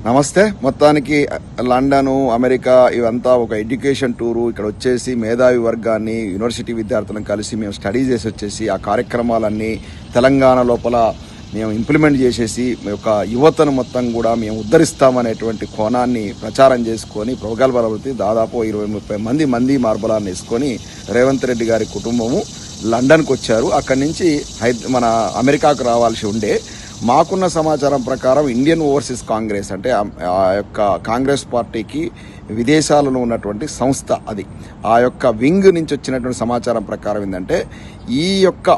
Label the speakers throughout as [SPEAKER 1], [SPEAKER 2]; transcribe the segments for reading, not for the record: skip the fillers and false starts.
[SPEAKER 1] నమస్తే. మొత్తానికి London, America ఇవంతా ఒక ఎడ్యుకేషన్ టూరు. ఇక్కడ వచ్చేసి మేధావి వర్గాన్ని, యూనివర్సిటీ విద్యార్థులను కలిసి మేము స్టడీ చేసి వచ్చేసి ఆ కార్యక్రమాలన్నీ తెలంగాణ లోపల మేము ఇంప్లిమెంట్ చేసేసి ఒక యువతను మొత్తం కూడా మేము ఉద్ధరిస్తామనేటువంటి కోణాన్ని ప్రచారం చేసుకొని ప్రగల్భాలవృత్తి దాదాపు 20-30 మంది మార్బలాన్ని వేసుకొని రేవంత్ రెడ్డి గారి కుటుంబము లండన్కి వచ్చారు. అక్కడి నుంచి మన అమెరికాకు రావాల్సి ఉండే. మాకున్న సమాచారం ప్రకారం ఇండియన్ ఓవర్సీస్ కాంగ్రెస్ అంటే ఆ యొక్క కాంగ్రెస్ పార్టీకి విదేశాలలో ఉన్నటువంటి సంస్థ అది. ఆ యొక్క వింగ్ నుంచి వచ్చినటువంటి సమాచారం ప్రకారం ఏంటంటే ఈ యొక్క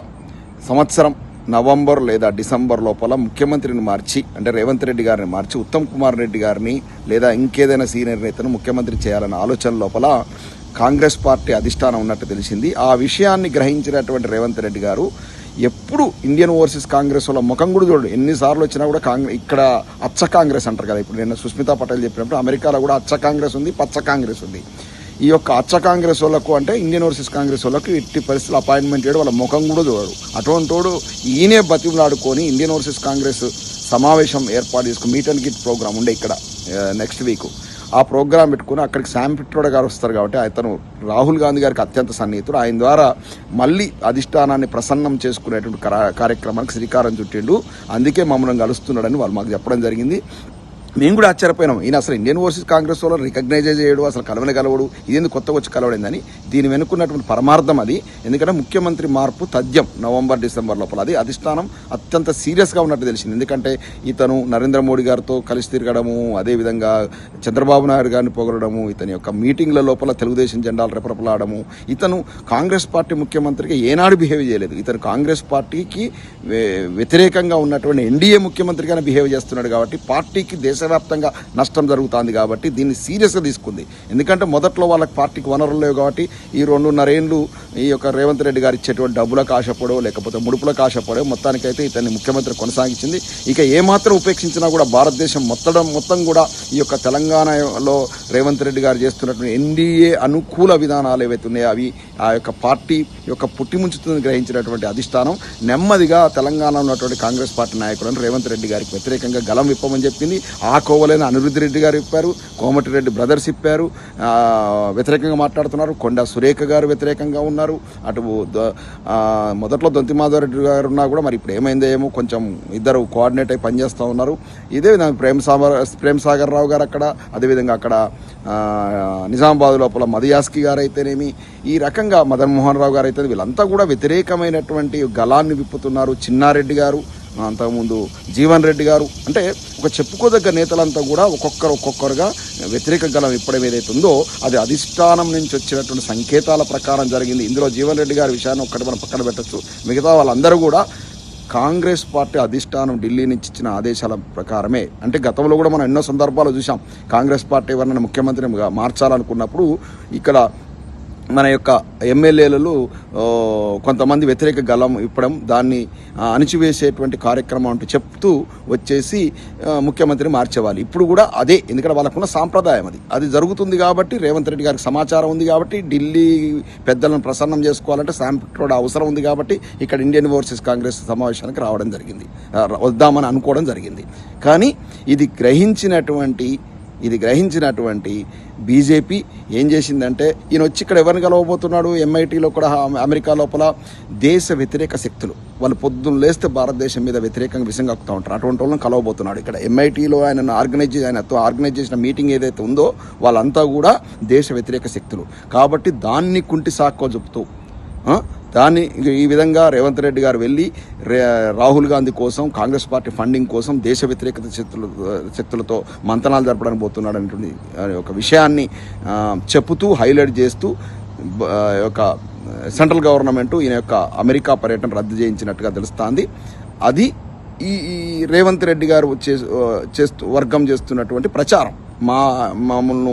[SPEAKER 1] సంవత్సరం నవంబర్ లేదా డిసెంబర్ లోపల ముఖ్యమంత్రిని మార్చి అంటే రేవంత్ రెడ్డి గారిని మార్చి ఉత్తమ్ కుమార్ రెడ్డి గారిని లేదా ఇంకేదైనా సీనియర్ నేతను ముఖ్యమంత్రి చేయాలన్న ఆలోచన లోపల కాంగ్రెస్ పార్టీ అధిష్టానం ఉన్నట్టు తెలిసింది. ఆ విషయాన్ని గ్రహించినటువంటి రేవంత్ రెడ్డి గారు ఎప్పుడు ఇండియన్ ఓవర్సీస్ కాంగ్రెస్ వాళ్ళ ముఖం కూడా చూడండి, ఎన్నిసార్లు వచ్చినా కూడా ఇక్కడ అచ్చ కాంగ్రెస్ అంటారు కదా. ఇప్పుడు నేను సుస్మితా పటేల్ చెప్పినప్పుడు అమెరికాలో కూడా అచ్చ కాంగ్రెస్ ఉంది, పచ్చ కాంగ్రెస్ ఉంది. ఈ యొక్క అచ్చ కాంగ్రెస్ వాళ్ళకు అంటే ఇండియన్ ఓవర్సీస్ కాంగ్రెస్ వాళ్ళకు ఎట్టి పరిస్థితులు అపాయింట్మెంట్ చేయడం వాళ్ళ ముఖం కూడా చూడరు. అటువంటోడు ఈయనే బతిమలాడుకొని ఇండియన్ ఓవర్సీస్ కాంగ్రెస్ సమావేశం ఏర్పాటు చేసుకుని మీట్ అండ్ గిట్ ప్రోగ్రామ్ ఉండే ఇక్కడ నెక్స్ట్ వీక్. ఆ ప్రోగ్రాం పెట్టుకుని అక్కడికి శామ్ పిట్రోడా గారు వస్తారు కాబట్టి అతను రాహుల్ గాంధీ గారికి అత్యంత సన్నిహితుడు. ఆయన ద్వారా మళ్ళీ అధిష్టానాన్ని ప్రసన్నం చేసుకునేటువంటి కార్యక్రమానికి శ్రీకారం చుట్టిండు. అందుకే మమ్మల్ని కలుస్తున్నాడని వాళ్ళు మాకు చెప్పడం జరిగింది. మేము కూడా ఆశ్చర్యపోయినాం. ఈయన అసలు ఇండియన్ ఓవర్సీస్ కాంగ్రెస్ వాళ్ళు రికగ్నైజ్ చేయడు, అసలు కలవడు, ఇదేందుకు కొత్తగా వచ్చి కలవడిందని. దీని వెనుకున్నటువంటి పరమార్థం అది. ఎందుకంటే ముఖ్యమంత్రి మార్పు తథ్యం నవంబర్ డిసెంబర్ లోపల. అది అధిష్టానం అత్యంత సీరియస్గా ఉన్నట్టు తెలిసింది. ఎందుకంటే ఇతను నరేంద్ర మోడీ గారితో కలిసి తిరగడము, అదేవిధంగా చంద్రబాబు నాయుడు గారిని పొగడము, ఇతని యొక్క మీటింగ్ల లోపల తెలుగుదేశం జెండాలు రెపరెపలాడము. ఇతను కాంగ్రెస్ పార్టీ ముఖ్యమంత్రిగా ఏనాడు బిహేవ్ చేయలేదు. ఇతను కాంగ్రెస్ పార్టీకి వ్యతిరేకంగా ఉన్నటువంటి ఎన్డీఏ ముఖ్యమంత్రిగానే బిహేవ్ చేస్తున్నాడు. కాబట్టి పార్టీకి దేశవ్యాప్తంగా నష్టం జరుగుతుంది. కాబట్టి దీన్ని సీరియస్గా తీసుకుంది. ఎందుకంటే మొదట్లో వాళ్ళకి పార్టీకి వనరులు లేవు కాబట్టి ఈ 2.5 ఏళ్ళు ఈ యొక్క రేవంత్ రెడ్డి గారు ఇచ్చేటువంటి డబ్బులకు ఆశపడో లేకపోతే ముడుపులకు ఆశపడో మొత్తానికైతే ఇతన్ని ముఖ్యమంత్రి కొనసాగించింది. ఇక ఏమాత్రం ఉపేక్షించినా కూడా భారతదేశం మొత్తం కూడా ఈ యొక్క తెలంగాణలో రేవంత్ రెడ్డి గారు చేస్తున్నటువంటి ఎన్డీఏ అనుకూల విధానాలు ఏవైతే ఉన్నాయో అవి ఆ యొక్క పార్టీ యొక్క పుట్టిముంచుతుందని గ్రహించినటువంటి అధిష్టానం నెమ్మదిగా తెలంగాణలో ఉన్నటువంటి కాంగ్రెస్ పార్టీ నాయకులను రేవంత్ రెడ్డి గారికి వ్యతిరేకంగా గలం విప్పమని చెప్పింది. ఆ కోవలైన అనిరుద్ధ్ రెడ్డి గారు ఇప్పారు, కోమటిరెడ్డి బ్రదర్స్ ఇప్పారు, వ్యతిరేకంగా మాట్లాడుతున్నారు. కొండా సురేఖ గారు వ్యతిరేకంగా ఉన్నారు. అటు మొదట్లో దొంతిమాధవరెడ్డి గారు ఉన్నా కూడా మరి ఇప్పుడు ఏమైందో ఏమో కొంచెం ఇద్దరు కోఆర్డినేట్ అయి పనిచేస్తూ ఉన్నారు. ఇదే విధంగా ప్రేమ్ సాగర్ రావు గారు అక్కడ, అదేవిధంగా అక్కడ నిజామాబాద్ లోపల మధుయాస్కి గారు అయితేనేమి, ఈ రకంగా మదన్ మోహన్ రావు గారు అయితే వీళ్ళంతా కూడా వ్యతిరేకమైనటువంటి గలాన్ని విప్పుతున్నారు. చిన్నారెడ్డి గారు, అంతకుముందు జీవన్ రెడ్డి గారు, అంటే ఒక చెప్పుకోదగ్గ నేతలంతా కూడా ఒక్కొక్కరుగా వ్యతిరేక గలం ఇప్పడం ఏదైతే ఉందో అది అధిష్టానం నుంచి వచ్చినటువంటి సంకేతాల ప్రకారం జరిగింది. ఇందులో జీవన్ రెడ్డి గారి విషయాన్ని ఒక్కటి మనం పక్కన పెట్టచ్చు. మిగతా వాళ్ళందరూ కూడా కాంగ్రెస్ పార్టీ అధిష్టానం ఢిల్లీ నుంచి ఇచ్చిన ఆదేశాల ప్రకారమే. అంటే గతంలో కూడా మనం ఎన్నో సందర్భాలు చూసాం. కాంగ్రెస్ పార్టీ ఎవరైనా ముఖ్యమంత్రిగా మార్చాలనుకున్నప్పుడు ఇక్కడ మన యొక్క ఎమ్మెల్యేలు కొంతమంది వ్యతిరేక గలం ఇవ్వడం, దాన్ని అణిచివేసేటువంటి కార్యక్రమం అంటూ చెప్తూ వచ్చేసి ముఖ్యమంత్రిని మార్చేవాళ్ళు. ఇప్పుడు కూడా అదే, ఎందుకంటే వాళ్ళకున్న సాంప్రదాయం అది జరుగుతుంది. కాబట్టి రేవంత్ రెడ్డి గారికి సమాచారం ఉంది కాబట్టి ఢిల్లీ పెద్దలను ప్రసన్నం చేసుకోవాలంటే శామ్ పిట్రోడా అవసరం ఉంది కాబట్టి ఇక్కడ ఇండియన్ ఓవర్సీస్ కాంగ్రెస్ సమావేశానికి రావడం జరిగింది, వద్దామని అనుకోవడం జరిగింది. కానీ ఇది గ్రహించినటువంటి బీజేపీ ఏం చేసిందంటే ఈయన వచ్చి ఇక్కడ ఎవరిని కలవబోతున్నాడు, ఎంఐటీలో కూడా అమెరికా లోపల దేశ వ్యతిరేక శక్తులు వాళ్ళు పొద్దున్న లేస్తే భారతదేశం మీద వ్యతిరేకంగా విషయం కక్కుతూ ఉంటారు. అటువంటి వాళ్ళని కలవబోతున్నాడు. ఇక్కడ ఎంఐటీలో ఆయనతో ఆర్గనైజ్ చేసిన మీటింగ్ ఏదైతే ఉందో వాళ్ళంతా కూడా దేశ వ్యతిరేక శక్తులు. కాబట్టి దాన్ని కుంటి సాక్కో చెప్తూ దాన్ని ఈ విధంగా రేవంత్ రెడ్డి గారు వెళ్ళి రాహుల్ గాంధీ కోసం, కాంగ్రెస్ పార్టీ ఫండింగ్ కోసం దేశ వ్యతిరేకత శక్తులతో మంతనాలు జరపడానికి పోతున్నాడు అనేటువంటి ఒక విషయాన్ని చెబుతూ హైలైట్ చేస్తూ ఒక సెంట్రల్ గవర్నమెంట్ ఈయన యొక్క అమెరికా పర్యటన రద్దు చేయించినట్టుగా తెలుస్తోంది. అది ఈ రేవంత్ రెడ్డి గారు వర్గం చేస్తున్నటువంటి ప్రచారం. మమ్మల్ని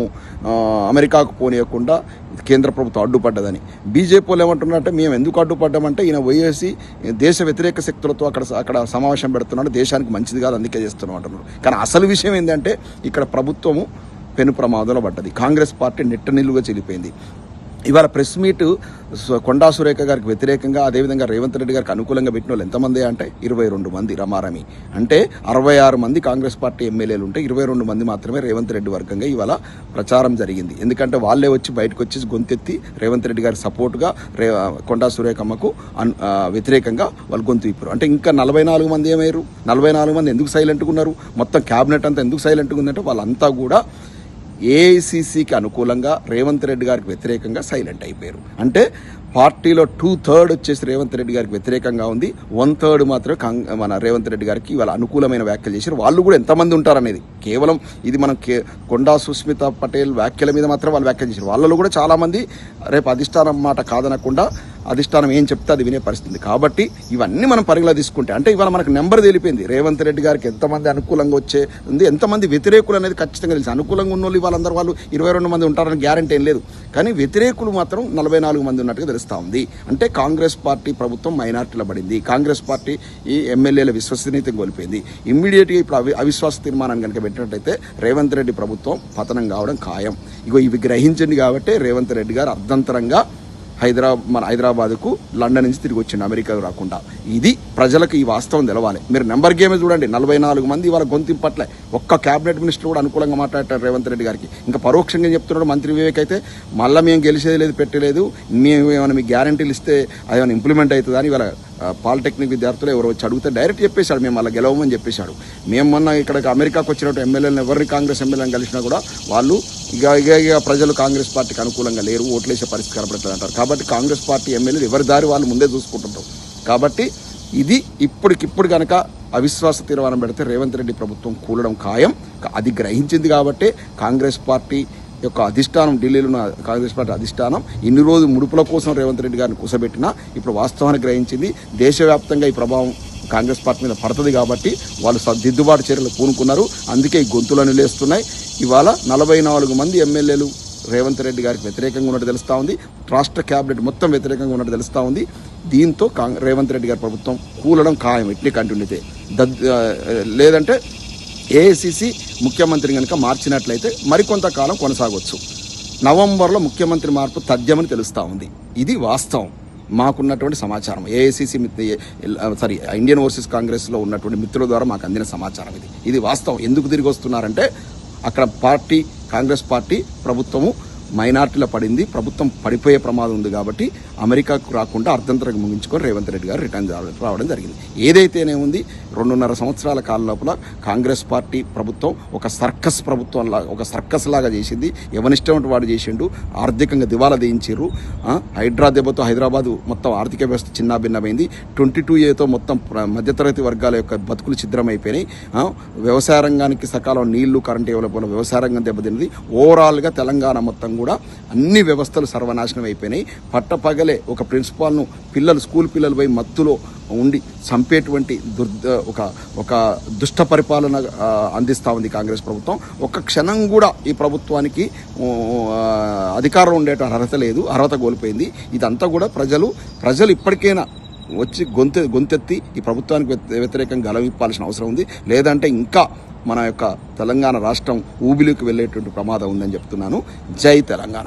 [SPEAKER 1] అమెరికాకు పోనీయకుండా కేంద్ర ప్రభుత్వం అడ్డుపడ్డదని. బీజేపీ వాళ్ళు ఏమంటున్నారంటే మేము ఎందుకు అడ్డుపడ్డామంటే ఈయన పోయేసి దేశ వ్యతిరేక శక్తులతో అక్కడ సమావేశం పెడుతున్నాడు, దేశానికి మంచిది కాదు అందుకే చేస్తున్నాం అంటున్నారు. కానీ అసలు విషయం ఏంటంటే ఇక్కడ ప్రభుత్వము పెను ప్రమాదంలో పడ్డది. కాంగ్రెస్ పార్టీ నిట్టనిల్లుగా చెల్లిపోయింది. ఇవాళ ప్రెస్ మీట్ కొండా సురేఖ గారికి వ్యతిరేకంగా అదేవిధంగా రేవంత్ రెడ్డి గారికి అనుకూలంగా పెట్టిన వాళ్ళు ఎంతమంది అంటే 22 మంది రమారమి. అంటే 66 మంది కాంగ్రెస్ పార్టీ ఎమ్మెల్యేలు ఉంటే 22 మంది మాత్రమే రేవంత్ రెడ్డి వర్గంగా ఇవాళ ప్రచారం జరిగింది. ఎందుకంటే వాళ్ళే వచ్చి బయటకు వచ్చి గొంతెత్తి రేవంత్ రెడ్డి గారికి సపోర్ట్గా కొండా సురేఖమ్మకు వ్యతిరేకంగా వాళ్ళు గొంతు ఇప్పారు. అంటే ఇంకా 44 మంది ఏమయ్యారు? 44 మంది ఎందుకు సైలెంట్గా ఉన్నారు? మొత్తం క్యాబినెట్ అంతా ఎందుకు సైలెంట్గా ఉందంటే వాళ్ళంతా కూడా ఏఐసిసికి అనుకూలంగా రేవంత్ రెడ్డి గారికి వ్యతిరేకంగా సైలెంట్ అయిపోయారు. అంటే పార్టీలో 2/3 వచ్చేసి రేవంత్ రెడ్డి గారికి వ్యతిరేకంగా ఉంది, 1/3 మాత్రమే మన రేవంత్ రెడ్డి గారికి ఇవాళ అనుకూలమైన వ్యాఖ్యలు చేశారు. వాళ్ళు కూడా ఎంతమంది ఉంటారనేది కేవలం ఇది మనం కొండా సుస్మిత పటేల్ వ్యాఖ్యల మీద మాత్రం వాళ్ళు వ్యాఖ్యలు చేశారు. వాళ్ళలో కూడా చాలామంది రేపు అధిష్టానం మాట కాదనకుండా అధిష్టానం ఏం చెప్తే అది వినే పరిస్థితి. కాబట్టి ఇవన్నీ మనం పరిగణలో తీసుకుంటే అంటే ఇవాళ మనకు నెంబర్ తెలిపింది రేవంత్ రెడ్డి గారికి ఎంతమంది అనుకూలంగా వచ్చే ఉంది, ఎంతమంది వ్యతిరేకులు అనేది ఖచ్చితంగా తెలుసు. అనుకూలంగా ఉన్న వాళ్ళందరూ వాళ్ళు 22 మంది ఉంటారని గ్యారంటీ ఏం లేదు, కానీ వ్యతిరేకులు మాత్రం 44 మంది ఉన్నట్టుగా తెలుస్తూ ఉంది. అంటే కాంగ్రెస్ పార్టీ ప్రభుత్వం మైనార్టీలో పడింది, కాంగ్రెస్ పార్టీ ఈ ఎమ్మెల్యేల విశ్వసనీయతను కోల్పోయింది. ఇమ్మీడియట్గా ఇప్పుడు అవిశ్వాస తీర్మానాన్ని కనుక పెట్టినట్టయితే రేవంత్ రెడ్డి ప్రభుత్వం పతనం కావడం ఖాయం. ఇవి గ్రహించండి కాబట్టి రేవంత్ రెడ్డి గారు అర్ధంతరంగా మన హైదరాబాద్కు లండన్ నుంచి తిరిగి వచ్చిండు, అమెరికా రాకుండా. ఇది ప్రజలకు ఈ వాస్తవం తెలవాలి. మీరు నెంబర్ గేమే చూడండి, 44 మంది ఇవాళ గొంతింపట్లే. ఒక్క క్యాబినెట్ మినిస్టర్ కూడా అనుకూలంగా మాట్లాడారు రేవంత్ రెడ్డి గారికి. ఇంకా పరోక్షంగా చెప్తున్నాడు మంత్రి వివేక్ అయితే, మళ్ళీ మేము గెలిచేది లేదు పెట్టలేదు, మేము ఏమైనా మీకు గ్యారంటీలు ఇస్తే అదేమైనా ఇంప్లిమెంట్ అవుతుందా అని ఇవాళ పాలిటెక్నిక్ విద్యార్థులు ఎవరు వచ్చి అడిగితే డైరెక్ట్ చెప్పేశాడు, మేము అలా గెలవమని చెప్పేశాడు. మేము మొన్న ఇక్కడికి అమెరికాకు వచ్చినట్టు ఎమ్మెల్యేలను ఎవరిని కాంగ్రెస్ ఎమ్మెల్యేలను కలిసినా కూడా వాళ్ళు ఇక ప్రజలు కాంగ్రెస్ పార్టీకి అనుకూలంగా లేరు, ఓట్లేసే పరిస్థితి కనపడుతుంది అంటారు. కాబట్టి కాంగ్రెస్ పార్టీ ఎమ్మెల్యేలు ఎవరి దారి వాళ్ళు ముందే చూసుకుంటుంటారు. కాబట్టి ఇది ఇప్పటికిప్పుడు కనుక అవిశ్వాస తీర్మానం పెడితే రేవంత్ రెడ్డి ప్రభుత్వం కూలడం ఖాయం. అది గ్రహించింది కాబట్టి కాంగ్రెస్ పార్టీ యొక్క అధిష్టానం, ఢిల్లీలో ఉన్న కాంగ్రెస్ పార్టీ అధిష్టానం ఇన్ని రోజు ముడుపుల కోసం రేవంత్ రెడ్డి గారిని కూసబెట్టినా ఇప్పుడు వాస్తవాన్ని గ్రహించింది. దేశవ్యాప్తంగా ఈ ప్రభావం కాంగ్రెస్ పార్టీ మీద పడుతుంది కాబట్టి వాళ్ళు దిద్దుబాటు చర్యలు పూనుకున్నారు. అందుకే ఈ గొంతులను లేస్తున్నాయి. ఇవాళ 44 మంది ఎమ్మెల్యేలు రేవంత్ రెడ్డి గారికి వ్యతిరేకంగా ఉన్నట్టు తెలుస్తూ ఉంది. రాష్ట్ర క్యాబినెట్ మొత్తం వ్యతిరేకంగా ఉన్నట్టు తెలుస్తూ ఉంది. దీంతో రేవంత్ రెడ్డి గారి ప్రభుత్వం కూలడం ఖాయం ఇట్లీ కంటిన్యూతే. లేదంటే ఏఐసిసి ముఖ్యమంత్రిని కనుక మార్చినట్లయితే మరికొంతకాలం కొనసాగవచ్చు. నవంబర్లో ముఖ్యమంత్రి మార్పు తథ్యమని తెలుస్తూ ఉంది. ఇది వాస్తవం, మాకున్నటువంటి సమాచారం. ఏఐసిసి ఇండియన్ ఓవర్సీస్ కాంగ్రెస్లో ఉన్నటువంటి మిత్రుల ద్వారా మాకు అందిన సమాచారం ఇది వాస్తవం. ఎందుకు తిరిగి వస్తున్నారంటే అక్కడ కాంగ్రెస్ పార్టీ ప్రభుత్వము మైనార్టీలో పడింది, ప్రభుత్వం పడిపోయే ప్రమాదం ఉంది కాబట్టి అమెరికాకు రాకుండా అర్ధంతరంగా ముగించుకొని రేవంత్ రెడ్డి గారు రిటర్న్ రావడం జరిగింది. ఏదైతేనే ఉంది 2.5 సంవత్సరాల కాలం లోపల కాంగ్రెస్ పార్టీ ప్రభుత్వం ఒక సర్కస్ లాగా చేసింది. ఎవరిష్టం వాడు చేసిండు, ఆర్థికంగా దివాలా తీయించారు. హైడ్రా దెబ్బతో హైదరాబాద్ మొత్తం ఆర్థిక వ్యవస్థ చిన్నాభిన్నమైంది. 22A మొత్తం మధ్యతరగతి వర్గాల యొక్క బతుకులు ఛిద్రమైపోయినాయి. వ్యవసాయ రంగానికి సకాలం నీళ్లు, కరెంట్ ఇవ్వకపోవడం వ్యవసాయ రంగం దెబ్బతిన్నది. ఓవరాల్గా తెలంగాణ మొత్తం కూడా అన్ని వ్యవస్థలు సర్వనాశనం అయిపోయినాయి. పట్టపగలే ఒక ప్రిన్సిపాల్ను స్కూల్ పిల్లలు పోయి మత్తులో ఉండి చంపేటువంటి ఒక దుష్ట పరిపాలన అందిస్తూ ఉంది కాంగ్రెస్ ప్రభుత్వం. ఒక్క క్షణం కూడా ఈ ప్రభుత్వానికి అధికారం ఉండేట అర్హత లేదు, అర్హత కోల్పోయింది. ఇదంతా కూడా ప్రజలు ఇప్పటికైనా వచ్చి గొంతెత్తి ఈ ప్రభుత్వానికి వ్యతిరేకంగా గలవిప్పాల్సిన అవసరం ఉంది. లేదంటే ఇంకా మన యొక్క తెలంగాణ రాష్ట్రం ఊబిలోకి వెళ్ళేటువంటి ప్రమాదం ఉందని చెప్తున్నాను. జై తెలంగాణ.